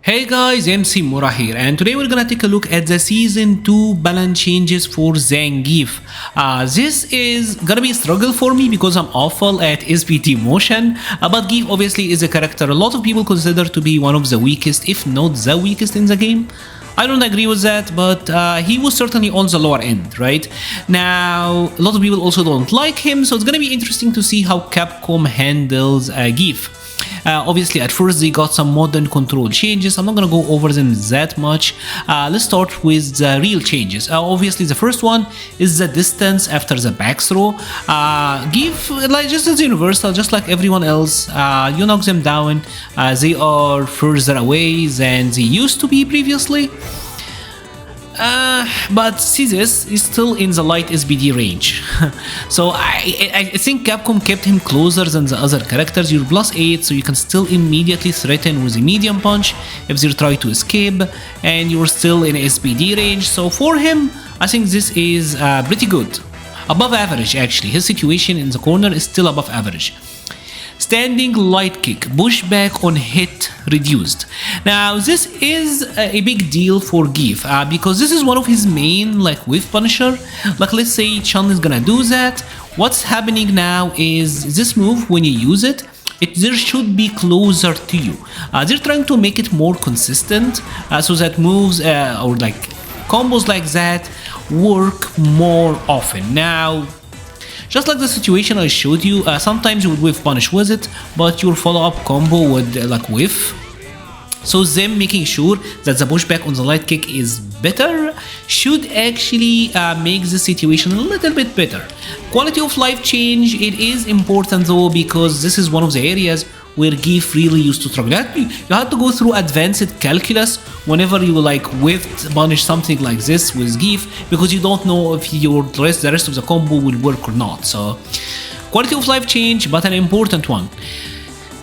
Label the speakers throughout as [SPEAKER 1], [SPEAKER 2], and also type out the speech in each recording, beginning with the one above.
[SPEAKER 1] Hey guys, MC Mura here, and today we're gonna take a look at the Season 2 balance changes for Zangief. This is gonna be a struggle for me because I'm awful at SPT motion, but Gief obviously is a character a lot of people consider to be one of the weakest, if not the weakest in the game. I don't agree with that, but he was certainly on the lower end, right? Now, a lot of people also don't like him, so it's gonna be interesting to see how Capcom handles Gief. Obviously, at first they got some modern control changes. I'm not gonna go over them that much. Let's start with the real changes. Obviously, the first one is the distance after the back throw. Give like just as universal, just like everyone else. You knock them down, they are further away than they used to be previously. But this is still in the light SBD range. So I think Capcom kept him closer than the other characters. You're +8, so you can still immediately threaten with a medium punch if they try to escape, and you're still in SBD range. So for him, I think this is pretty good. Above average, actually. His situation in the corner is still above average. Standing light kick, pushback on hit reduced. Now this is a big deal for Gief because this is one of his main whiff punisher. Like let's say Chun is gonna do that. What's happening now is this move, when you use it, there should be closer to you. They're trying to make it more consistent so that moves or combos like that work more often. Now, just like the situation I showed you, sometimes you would whiff punish with it, but your follow-up combo would whiff. So them making sure that the pushback on the light kick is better should actually make the situation a little bit better. Quality of life change, it is important though, because this is one of the areas where Gief really used to struggle. You had to go through advanced calculus whenever you whiff punish something like this with Gief, because you don't know if the rest of the combo will work or not. So quality of life change, but an important one.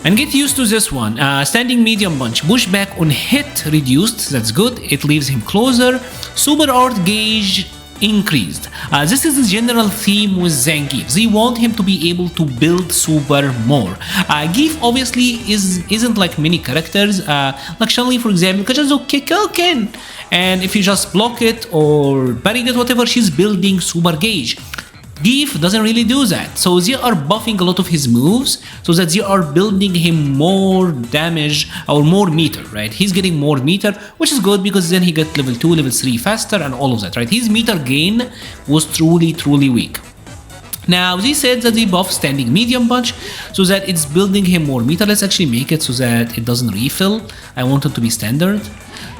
[SPEAKER 1] And get used to this one. Standing medium punch, pushback on hit reduced, that's good, it leaves him closer. Super art gauge increased. This is the general theme with Zangief. They want him to be able to build super more. Gief obviously isn't like many characters. Like Chun-Li, for example, can just kick Ken, and if you just block it or parry it, whatever, she's building super gauge. Gief doesn't really do that, so they are buffing a lot of his moves so that they are building him more damage or more meter, right? He's getting more meter, which is good because then he gets level 2, level 3 faster and all of that, right? His meter gain was truly weak. Now, they said that they buff standing medium punch so that it's building him more meter. Let's actually make it so that it doesn't refill. I want it to be standard.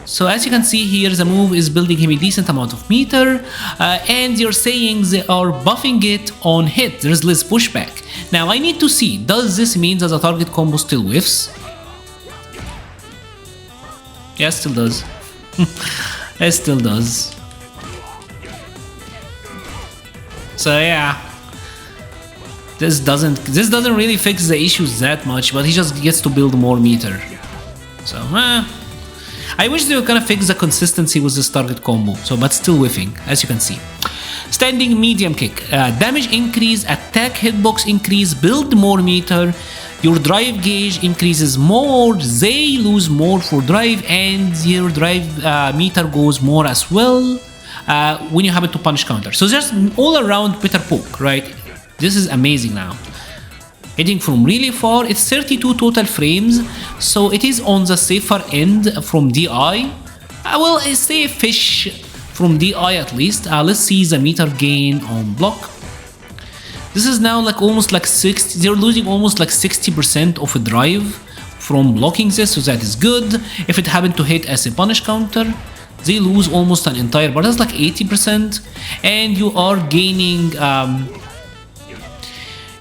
[SPEAKER 1] So as you can see here, the move is building him a decent amount of meter, and you're saying they are buffing it on hit. There's less pushback. Now I need to see, does this mean that the target combo still whiffs? Yeah, it still does. It still does. So yeah, this doesn't really fix the issues that much, but he just gets to build more meter. So I wish they were gonna fix the consistency with this target combo, but still whiffing, as you can see. Standing medium kick, damage increase, attack hitbox increase, build more meter, your drive gauge increases more, they lose more for drive, and your drive meter goes more as well when you happen to punish counter. So just all around better poke, right? This is amazing now. Hitting from really far, it's 32 total frames, so it is on the safer end from DI. I will say fish from DI at least. Let's see the meter gain on block. This is now almost 60, they're losing almost 60% of a drive from blocking this, so that is good. If it happened to hit as a punish counter, they lose almost an entire, but that's 80%, and you are gaining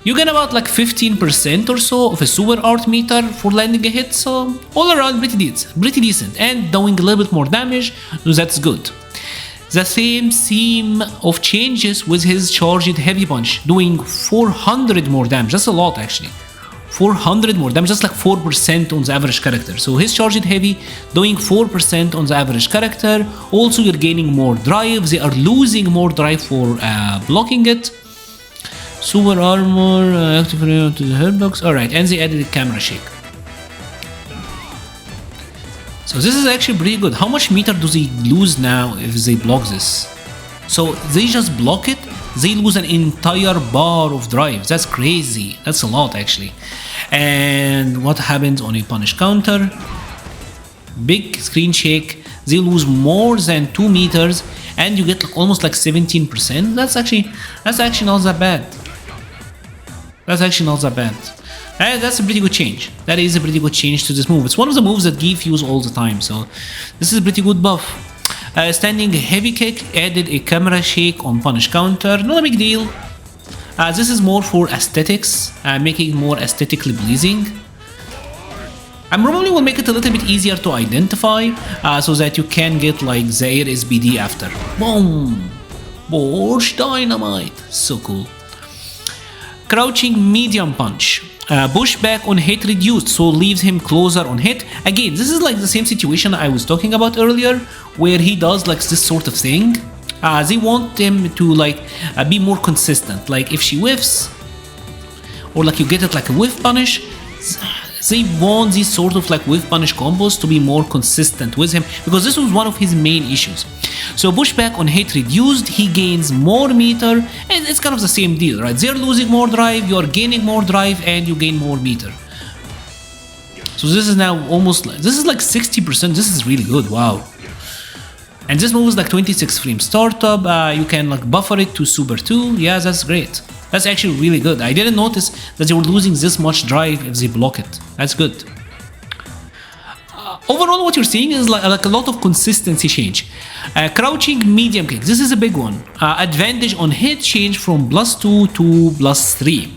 [SPEAKER 1] you get about 15% or so of a super art meter for landing a hit, so all around pretty decent, and doing a little bit more damage, so that's good. The same theme of changes with his charged heavy punch, doing 400 more damage. That's a lot actually. 400 more damage, just 4% on the average character. So his charged heavy doing 4% on the average character. Also, you're gaining more drive. They are losing more drive for blocking it. Super armor, active to the hitbox. Alright, and they added a camera shake. So this is actually pretty good. How much meter do they lose now if they block this? So they just block it, they lose an entire bar of drive. That's crazy. That's a lot actually. And what happens on a punish counter? Big screen shake. They lose more than 2 meters and you get like almost like 17%. That's actually not that bad. That's actually not that bad. That's a pretty good change. That is a pretty good change to this move. It's one of the moves that Zangief use all the time, so this is a pretty good buff. Standing heavy kick, added a camera shake on punish counter. Not a big deal. This is more for aesthetics, making it more aesthetically pleasing. I probably will make it a little bit easier to identify, so that you can get like the air SBD after. Boom! Bosch Dynamite! So cool. Crouching medium punch. Push back on hit reduced, so leaves him closer on hit. Again, this is like the same situation I was talking about earlier, where he does like this sort of thing. They want him to like be more consistent. Like if she whiffs, or like you get it like a whiff punish, they want these sort of like whiff punish combos to be more consistent with him, because this was one of his main issues. So pushback on hit reduced, he gains more meter, and it's kind of the same deal, right? They're losing more drive, you're gaining more drive, and you gain more meter. So this is now almost like, this is like 60%, this is really good, wow. And this move is like 26 frame startup, you can like buffer it to super 2, yeah, that's great. That's actually really good. I didn't notice that they were losing this much drive if they block it. That's good. Overall, what you're seeing is like a lot of consistency change. Crouching medium kick. This is a big one. Advantage on hit change from +2 to +3.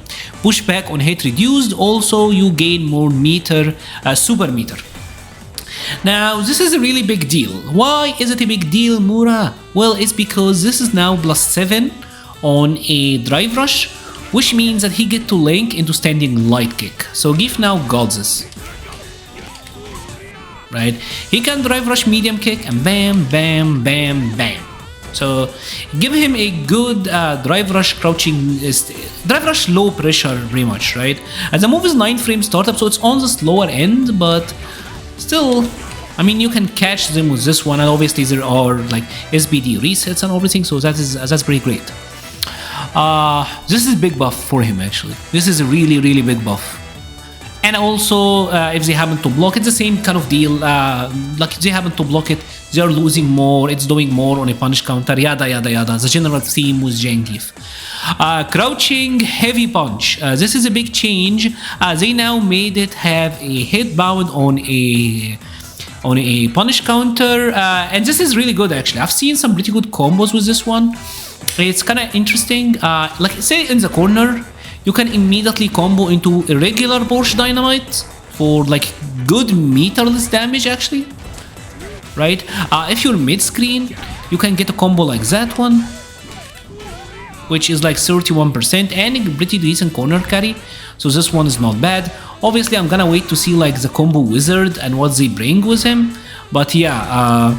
[SPEAKER 1] Pushback on hit reduced. Also, you gain more meter, super meter. Now, this is a really big deal. Why is it a big deal, Mura? Well, it's because this is now +7 on a drive rush, which means that he get to link into standing light kick. So Zangief now got this. Right? He can drive rush medium kick and bam, bam, bam, bam. So give him a good drive rush crouching, drive rush low pressure pretty much, right? And the move is 9 frame startup, so it's on the slower end, but still, I mean, you can catch them with this one, and obviously there are like SBD resets and everything, so that's pretty great. This is a big buff for him actually. This is a really, really big buff. And also, if they happen to block, it's the same kind of deal. Like if they happen to block it, they are losing more, it's doing more on a punish counter, yada yada yada. The general theme with Zangief. Crouching heavy punch. This is a big change. They now made it have a hit bound on a punish counter, and this is really good actually. I've seen some pretty good combos with this one. It's kind of interesting. Like say in the corner, you can immediately combo into a regular Porsche Dynamite for like good meterless damage actually, right? If you're mid screen, you can get a combo like that one, which is like 31% and a pretty decent corner carry. So this one is not bad. Obviously, I'm gonna wait to see like the combo wizard and what they bring with him. But yeah,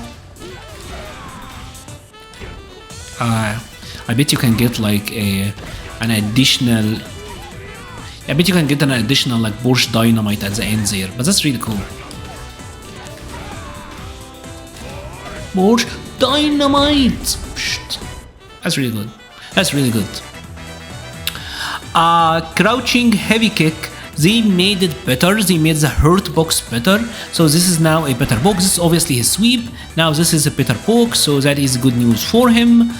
[SPEAKER 1] I bet you can get like an additional. I bet you can get an additional like Porsche Dynamite at the end there, but that's really cool. Porsche Dynamite. That's really good. That's really good. Crouching heavy kick. They made it better. They made the hurt box better. So this is now a better box. This is obviously his sweep. Now this is a better poke, so that is good news for him.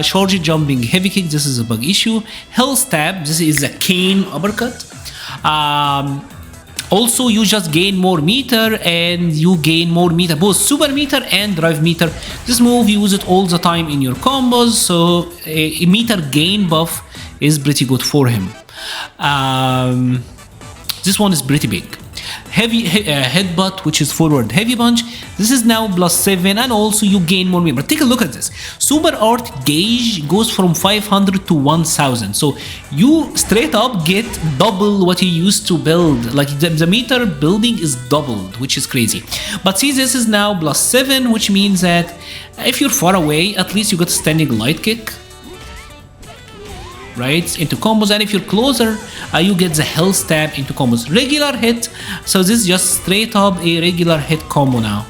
[SPEAKER 1] Charge jumping heavy kick. This is a bug issue. Hell stab. This is a cane uppercut. Also, you just gain more meter and you gain more meter, both super meter and drive meter. This move you use it all the time in your combos, so a meter gain buff is pretty good for him. This one is pretty big. Heavy headbutt, which is forward heavy punch. This is now +7, and also you gain more meter. Take a look at this. Super art gauge goes from 500 to 1000. So you straight up get double what you used to build. Like the meter building is doubled, which is crazy. But see, this is now +7, which means that if you're far away, at least you got standing light kick. right, into combos, and if you're closer, you get the health stab into combos. Regular hit, so this is just straight up a regular hit combo now.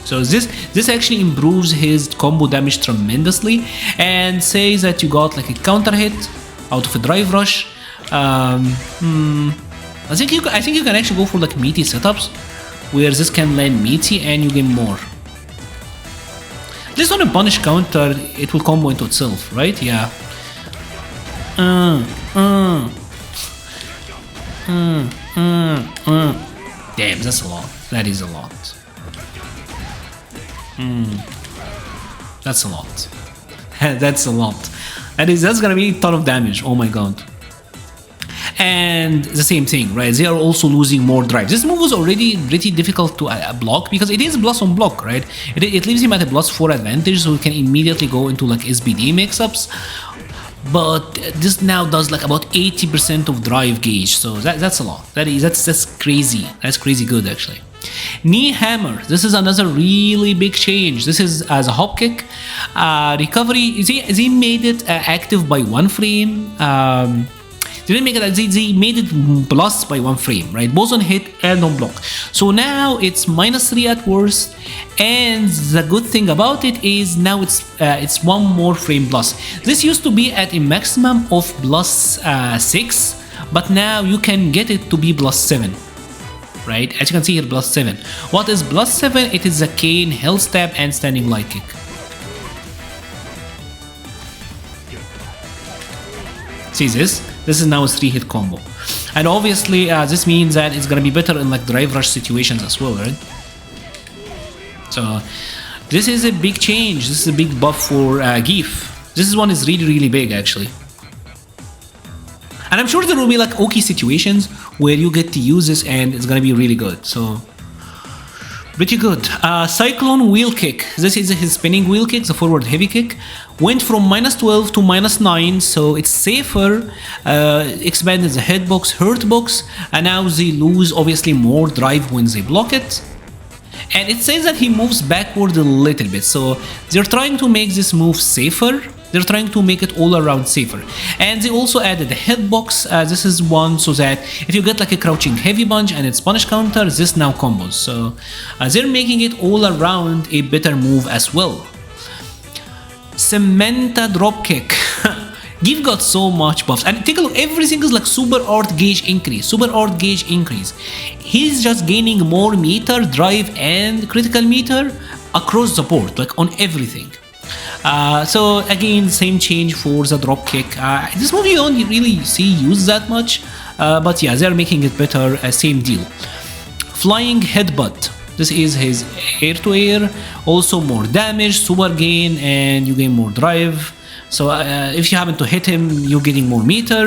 [SPEAKER 1] So this actually improves his combo damage tremendously, and say that you got like a counter hit out of a drive rush. I think you can actually go for like meaty setups, where this can land meaty and you gain more. At least on a punish counter, it will combo into itself, right? Yeah. Damn, that's a lot. That is a lot. That's a lot. That's a lot. That's gonna be a ton of damage. Oh my god. And the same thing, right? They are also losing more drive. This move was already pretty difficult to block because it is plus on block, right? It leaves him at a +4 advantage, so he can immediately go into like SBD mix-ups. But this now does like about 80% of drive gauge, so that's a lot. That's crazy. That's crazy good actually. Knee hammer. This is another really big change. This is as a hop kick. Recovery. They made it active by 1 frame. They didn't make it. They made it plus by 1 frame, right? Both on hit and on block. So now it's -3 at worst, and the good thing about it is now it's 1 more frame plus. This used to be at a maximum of +6, but now you can get it to be +7. Right? As you can see here, +7. What is +7? It is a cane, health stab, and standing light kick. See this? This is now a 3-hit combo. And obviously, this means that it's gonna be better in like drive rush situations as well, right? So, this is a big change. This is a big buff for Zangief. This one is really big, actually. And I'm sure there will be like okay situations where you get to use this and it's gonna be really good. So pretty good. Cyclone wheel kick. This is his spinning wheel kick, the forward heavy kick. Went from -12 to -9, so it's safer. Expanded the headbox, hurtbox, and now they lose obviously more drive when they block it. And it says that he moves backward a little bit, so they're trying to make this move safer. They're trying to make it all around safer. And they also added the headbox. This is one so that if you get like a crouching heavy punch and it's punish counter, this now combos. So they're making it all around a better move as well. Cementa dropkick. Give got so much buffs. And take a look, everything is like super art gauge increase, super art gauge increase. He's just gaining more meter, drive, and critical meter across the board, like on everything. So again, same change for the dropkick. This movie you don't really see used that much, but yeah, they're making it better. Same deal. Flying headbutt. This is his air-to-air. Also more damage, super gain, and you gain more drive. So if you happen to hit him, you're getting more meter.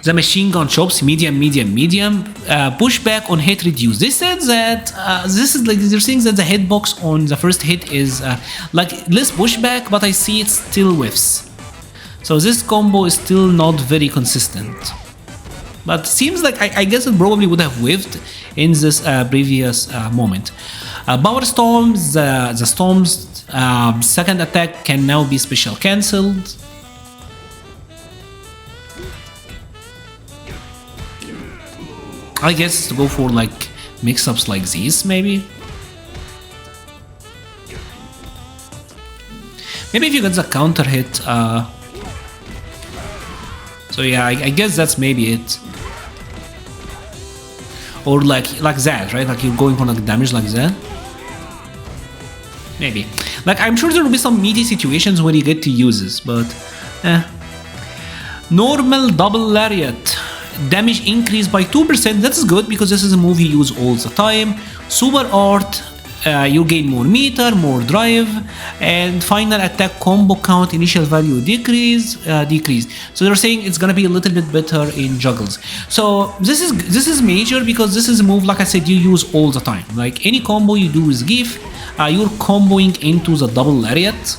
[SPEAKER 1] The machine gun chops, medium. Pushback on hit reduce. They said that this is like they're saying that the hitbox on the first hit is like less pushback, but I see it still whiffs. So this combo is still not very consistent. But seems like I guess it probably would have whiffed in this previous moment. Power storms. The storms second attack can now be special cancelled. I guess to go for like mix-ups like these, maybe. Maybe if you get the counter hit. So yeah, I guess that's maybe it. Or like that, right? Like you're going for like damage like that. Maybe. Like I'm sure there will be some meaty situations where you get to use this, but normal double lariat. Damage increase by 2%. That's good because this is a move you use all the time. Super art. You gain more meter, more drive, and final attack combo count initial value decrease. So they're saying it's gonna be a little bit better in juggles. So this is major because this is a move, like I said, you use all the time. Like any combo you do with Zangief, you're comboing into the double lariat.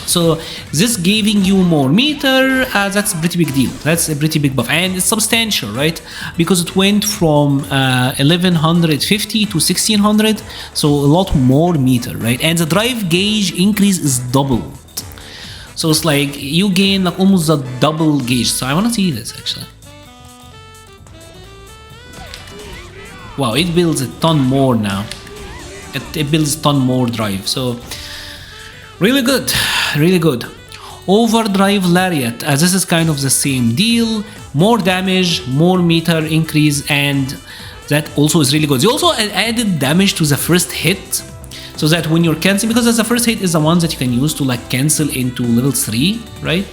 [SPEAKER 1] So this giving you more meter, that's a pretty big deal. That's a pretty big buff, and it's substantial, right? Because it went from 1150 to 1600, so a lot more meter, right? And the drive gauge increase is doubled. So it's like you gain like almost a double gauge. So I want to see this actually. Wow, it builds a ton more now. It builds a ton more drive. So really good, really good. Overdrive Lariat, this is kind of the same deal. More damage, more meter increase, and that also is really good. They also added damage to the first hit, so that when you're canceling, because the first hit is the one that you can use to like cancel into level 3, right?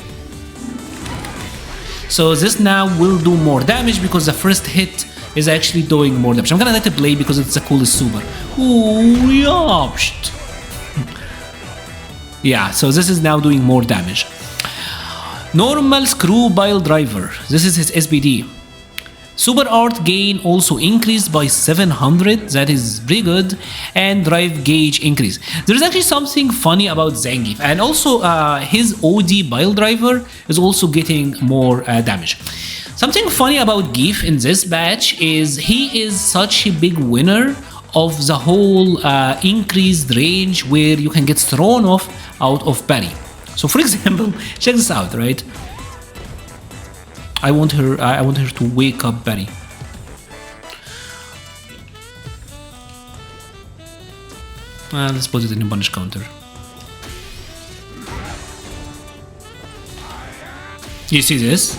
[SPEAKER 1] So this now will do more damage because the first hit is actually doing more damage. I'm gonna let it play because it's the coolest super. Ooh, yeah. Yeah, so this is now doing more damage. Normal Screw Pile Driver. This is his SBD. Super Art gain also increased by 700. That is pretty good. And drive gauge increase. There is actually something funny about Zangief. And also his OD Pile Driver is also getting more damage. Something funny about Geef in this batch is he is such a big winner of the whole increased range where you can get thrown off out of parry. So for example, check this out, right? I want her to wake up parry. Let's put it in a punish counter. You see this?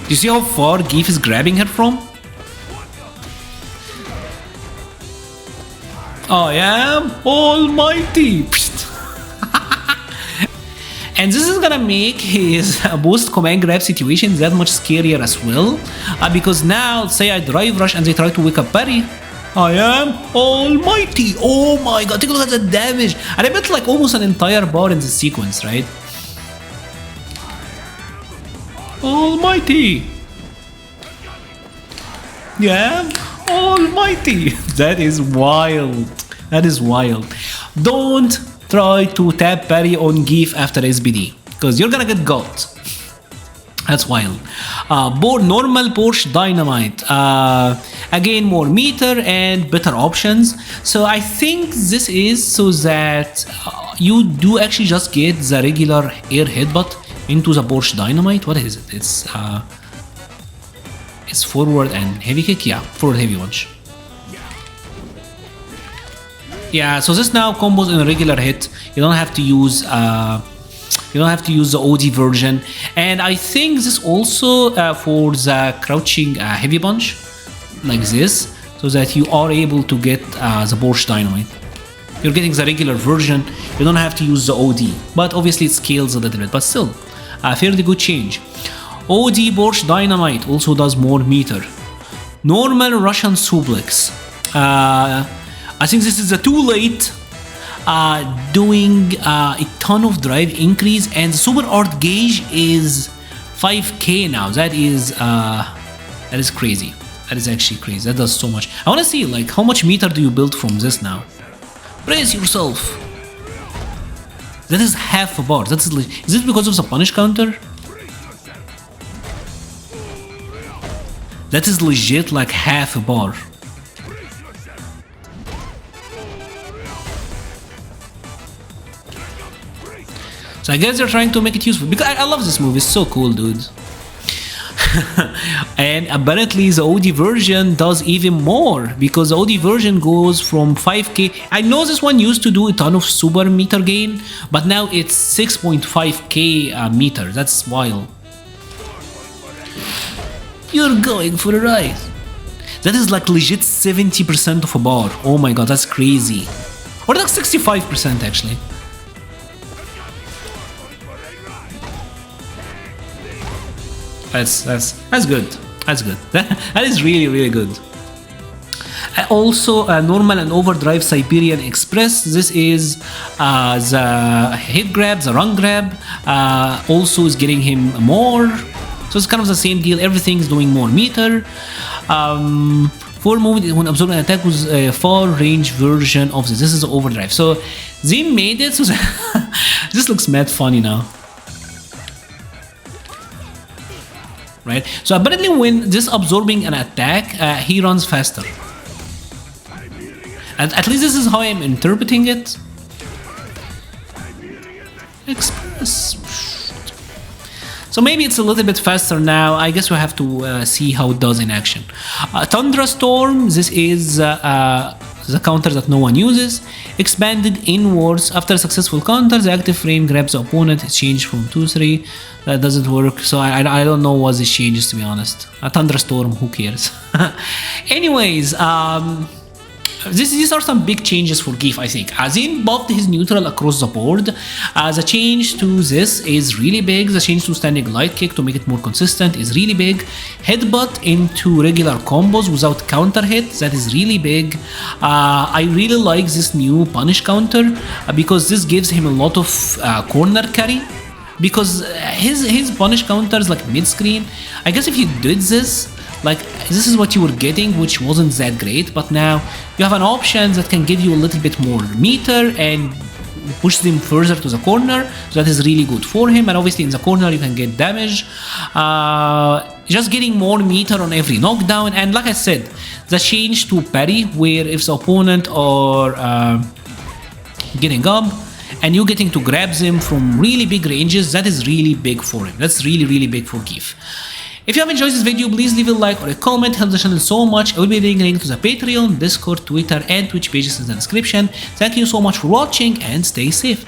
[SPEAKER 1] You see how far Geef is grabbing her from? I am almighty! And this is gonna make his post command grab situation that much scarier as well. Because now, say I drive rush and they try to wake up parry. I am almighty! Oh my god, take a look at the damage! And I bet like almost an entire bar in this sequence, right? Almighty! Yeah, almighty! That is wild. That is wild. Don't try to tap parry on Geef after SBD, because you're gonna get got. That's wild. Normal Porsche Dynamite. Again, more meter and better options. So I think this is so that you do actually just get the regular air headbutt into the Porsche Dynamite. What is it? It's forward and heavy kick. Yeah, forward heavy punch. Yeah, so this now combos in a regular hit. You don't have to use the OD version, and I think this also for the crouching heavy punch, like this, so that you are able to get the Porsche Dynamite. You're getting the regular version. You don't have to use the OD, but obviously it scales a little bit, but still, a fairly good change. OD Porsche Dynamite also does more meter. Normal Russian Suplex. I think this is too late. Doing a ton of drive increase, and the super art gauge is 5k now. That is crazy. That is actually crazy. That does so much. I want to see like how much meter do you build from this now. Brace yourself. That is half a bar. Is this because of the punish counter? That is legit like half a bar. So I guess they're trying to make it useful, because I love this move. It's so cool, dude. And apparently the OD version does even more, because the OD version goes from 5k. I know this one used to do a ton of super meter gain, but now it's 6.5k meter. That's wild. You're going for a ride. That is like legit 70% of a bar. Oh my god, that's crazy. Or like 65% actually. That's good. That's good. That is really good. Also, normal and overdrive Siberian Express. This is the hit grab, the run grab. Also is getting him more. So it's kind of the same deal. Everything's doing more meter. For movement when absorbing an attack with a far range version of this. This is overdrive. So they made it so this looks mad funny now. Right? So apparently when this absorbing an attack, he runs faster. At least this is how I'm interpreting it. Express. So maybe it's a little bit faster now. I guess we have to see how it does in action. Thunderstorm, this is the counter that no one uses. Expanded inwards. After a successful counter, the active frame grabs the opponent. It's changed from 2-3. That doesn't work. So I don't know what this changes, to be honest. A Thunderstorm, who cares? Anyways, these are some big changes for Geef, I think. Azin buffed his neutral across the board. The change to this is really big. The change to standing light kick to make it more consistent is really big. Headbutt into regular combos without counter hit, that is really big. I really like this new punish counter because this gives him a lot of corner carry. Because his punish counters like mid-screen, I guess if you did this, like this is what you were getting, which wasn't that great, but now you have an option that can give you a little bit more meter and push them further to the corner. So that is really good for him, and obviously in the corner you can get damage. Just getting more meter on every knockdown, and like I said, the change to parry, where if the opponent are getting up and you getting to grab them from really big ranges, that is really big for him. That's really big for Geef. If you have enjoyed this video, please leave a like or a comment, help the channel so much. I will be leaving a link to the Patreon, Discord, Twitter and Twitch pages in the description. Thank you so much for watching and stay safe.